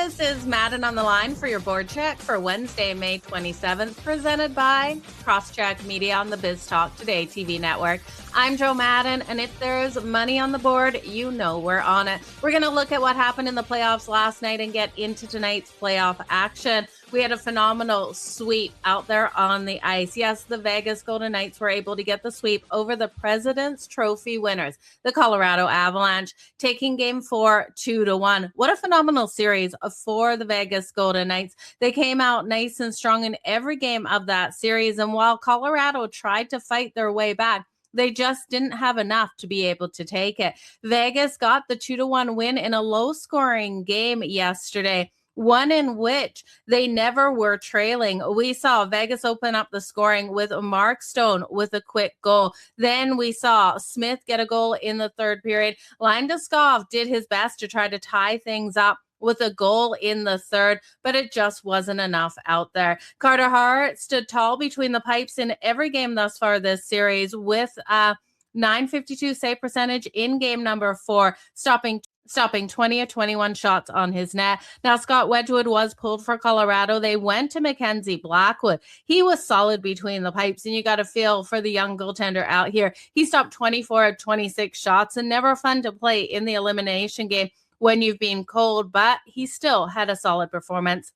This is Madden on the line for your board check for Wednesday, May 27th, presented by Crosscheck Media on the Biz Talk Today TV network. I'm Joe Madden, and if there's money on the board, you know we're on it. We're going to look at what happened in the playoffs last night and get into tonight's playoff action. We had a phenomenal sweep out there on the ice. Yes, the Vegas Golden Knights were able to get the sweep over the President's Trophy winners, the Colorado Avalanche, taking Game 4 2-1. What a phenomenal series for the Vegas Golden Knights. They came out nice and strong in every game of that series, and while Colorado tried to fight their way back, they just didn't have enough to be able to take it. Vegas got the 2-1 win in a low-scoring game yesterday, one in which they never were trailing. We saw Vegas open up the scoring with Mark Stone with a quick goal. Then we saw Smith get a goal in the third period. Landeskog did his best to try to tie things up with a goal in the third, but it just wasn't enough out there. Carter Hart stood tall between the pipes in every game thus far this series with a .952 save percentage in game number 4, stopping 20 of 21 shots on his net. Now, Scott Wedgwood was pulled for Colorado. They went to Mackenzie Blackwood. He was solid between the pipes, and you got to feel for the young goaltender out here. He stopped 24 of 26 shots, and never fun to play in the elimination game when you've been cold, but he still had a solid performance.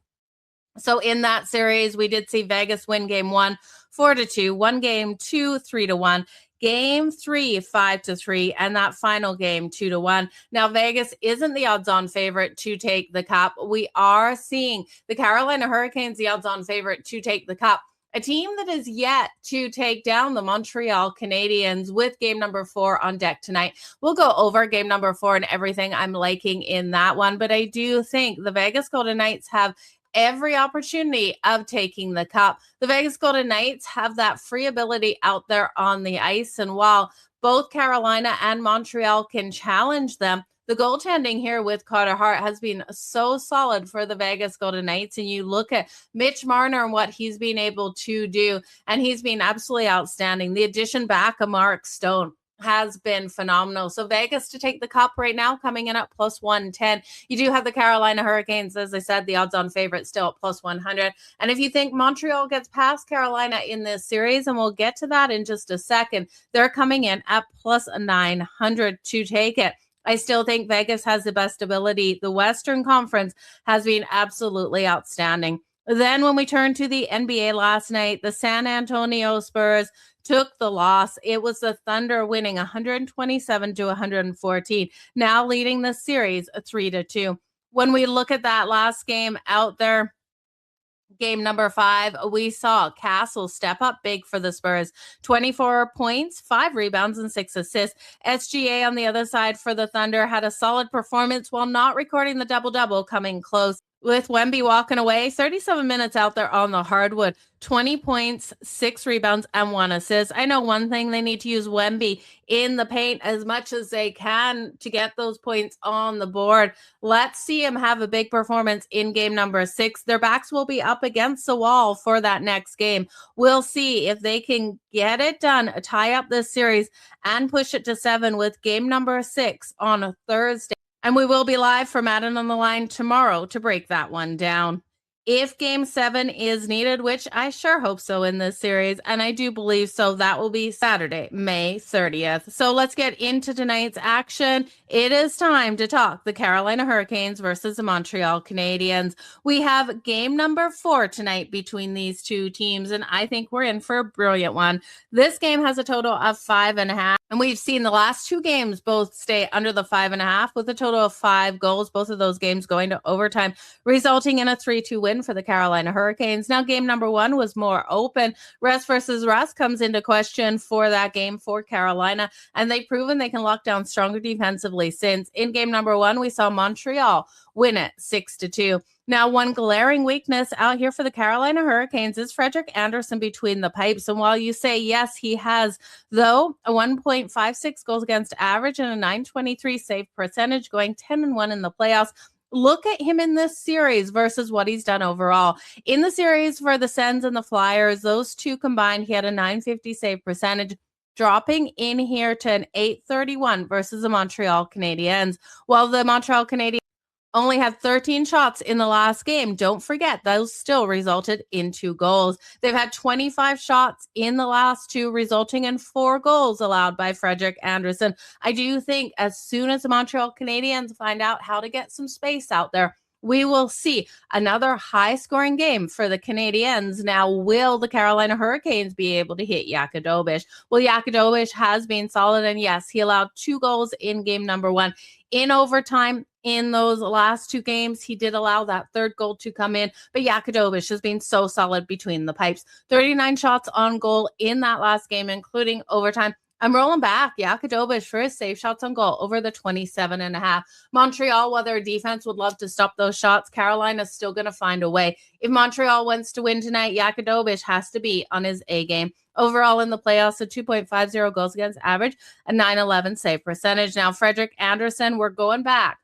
So in that series, we did see Vegas win game 1 4-2, won game 2 3-1, game 3 5-3, and that final game 2-1. Now, Vegas isn't the odds-on favorite to take the cup. We are seeing the Carolina Hurricanes the odds-on favorite to take the cup. A team that is yet to take down the Montreal Canadiens with game number 4 on deck tonight. We'll go over game number 4 and everything I'm liking in that one, but I do think the Vegas Golden Knights have every opportunity of taking the cup. The Vegas Golden Knights have that free ability out there on the ice, and while both Carolina and Montreal can challenge them, the goaltending here with Carter Hart has been so solid for the Vegas Golden Knights. And you look at Mitch Marner and what he's been able to do, and he's been absolutely outstanding. The addition back of Mark Stone has been phenomenal. So Vegas to take the cup right now, coming in at plus 110. You do have the Carolina Hurricanes, as I said, the odds-on favorite still at plus 100. And if you think Montreal gets past Carolina in this series, and we'll get to that in just a second, they're coming in at plus 900 to take it. I still think Vegas has the best ability. The Western Conference has been absolutely outstanding. Then when we turn to the NBA last night, the San Antonio Spurs took the loss. It was the Thunder winning 127-114, now leading the series 3-2. When we look at that last game out there, game number 5, we saw Castle step up big for the Spurs. 24 points, 5 rebounds, and 6 assists. SGA on the other side for the Thunder had a solid performance while not recording the double-double, coming close. With Wemby walking away, 37 minutes out there on the hardwood, 20 points, 6 rebounds, and 1 assist. I know one thing, they need to use Wemby in the paint as much as they can to get those points on the board. Let's see him have a big performance in game number 6. Their backs will be up against the wall for that next game. We'll see if they can get it done, tie up this series, and push it to 7 with game number 6 on a Thursday. And we will be live for Madden on the line tomorrow to break that one down. If game 7 is needed, which I sure hope so in this series, and I do believe so, that will be Saturday, May 30th. So let's get into tonight's action. It is time to talk the Carolina Hurricanes versus the Montreal Canadiens. We have game number 4 tonight between these two teams, and I think we're in for a brilliant one. This game has a total of 5.5, and we've seen the last 2 games both stay under the 5.5 with a total of 5 goals, both of those games going to overtime, resulting in a 3-2 win for the Carolina Hurricanes. Now, game number 1 was more open. Rest versus rust comes into question for that game for Carolina, and they've proven they can lock down stronger defensively since. In game number 1, we saw Montreal win it 6-2. Now, one glaring weakness out here for the Carolina Hurricanes is Frederik Andersen between the pipes. And while you say, yes, he has, though, a 1.56 goals against average and a .923 save percentage, going 10-1 in the playoffs, look at him in this series versus what he's done overall. In the series for the Sens and the Flyers, those two combined, he had a .950 save percentage, dropping in here to an .831 versus the Montreal Canadiens. While the Montreal Canadiens only had 13 shots in the last game. Don't forget, those still resulted in 2 goals. They've had 25 shots in the last 2, resulting in 4 goals allowed by Frederik Andersen. I do think as soon as the Montreal Canadiens find out how to get some space out there, we will see another high-scoring game for the Canadiens. Now, will the Carolina Hurricanes be able to hit Yakudovich? Well, Yakudovich has been solid, and yes, he allowed 2 goals in game number 1. In overtime, in those last 2 games, he did allow that 3rd goal to come in, but Yakudovich has been so solid between the pipes. 39 shots on goal in that last game, including overtime. I'm rolling back Yakudovich for his save shots on goal over the 27.5. Montreal, while their defense would love to stop those shots, Carolina's still going to find a way. If Montreal wants to win tonight, Yakudovich has to be on his A game. Overall in the playoffs, a 2.50 goals against average, a 911 save percentage. Now, Frederik Andersen, we're going back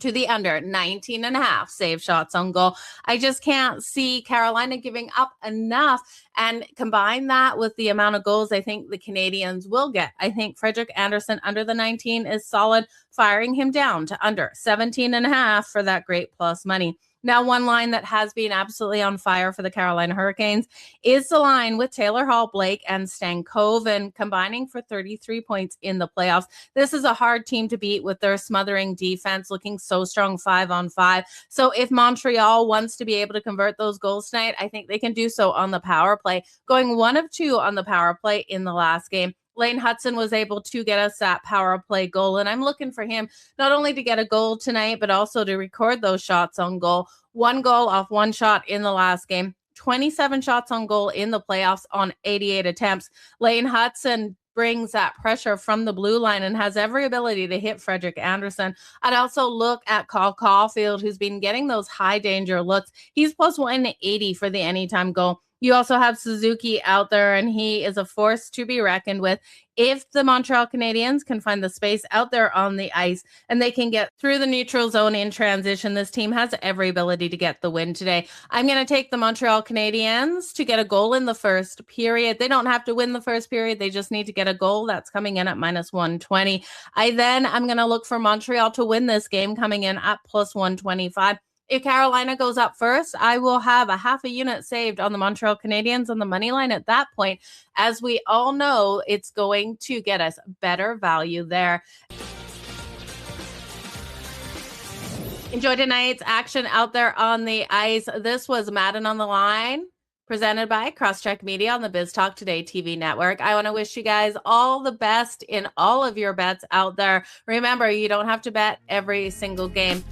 to the under 19.5 save shots on goal. I just can't see Carolina giving up enough, and combine that with the amount of goals I think the Canadiens will get. I think Frederik Andersen under the 19 is solid, firing him down to under 17.5 for that great plus money. Now, one line that has been absolutely on fire for the Carolina Hurricanes is the line with Taylor Hall, Blake, and Stankoven combining for 33 points in the playoffs. This is a hard team to beat with their smothering defense looking so strong 5-on-5. So if Montreal wants to be able to convert those goals tonight, I think they can do so on the power play, going 1 of 2 on the power play in the last game. Lane Hutson was able to get us that power play goal, and I'm looking for him not only to get a goal tonight, but also to record those shots on goal. 1 goal off 1 shot in the last game, 27 shots on goal in the playoffs on 88 attempts. Lane Hutson brings that pressure from the blue line and has every ability to hit Frederik Andersen. I'd also look at Cole Caulfield, who's been getting those high danger looks. He's plus 180 for the anytime goal. You also have Suzuki out there, and he is a force to be reckoned with. If the Montreal Canadiens can find the space out there on the ice and they can get through the neutral zone in transition, this team has every ability to get the win today. I'm going to take the Montreal Canadiens to get a goal in the first period. They don't have to win the first period. They just need to get a goal. That's coming in at minus 120. I'm going to look for Montreal to win this game, coming in at plus 125. If Carolina goes up first, I will have a half a unit saved on the Montreal Canadiens on the money line at that point. As we all know, it's going to get us better value there. Enjoy tonight's action out there on the ice. This was Madden on the Line, presented by Crosscheck Media on the Biz Talk Today TV network. I want to wish you guys all the best in all of your bets out there. Remember, you don't have to bet every single game.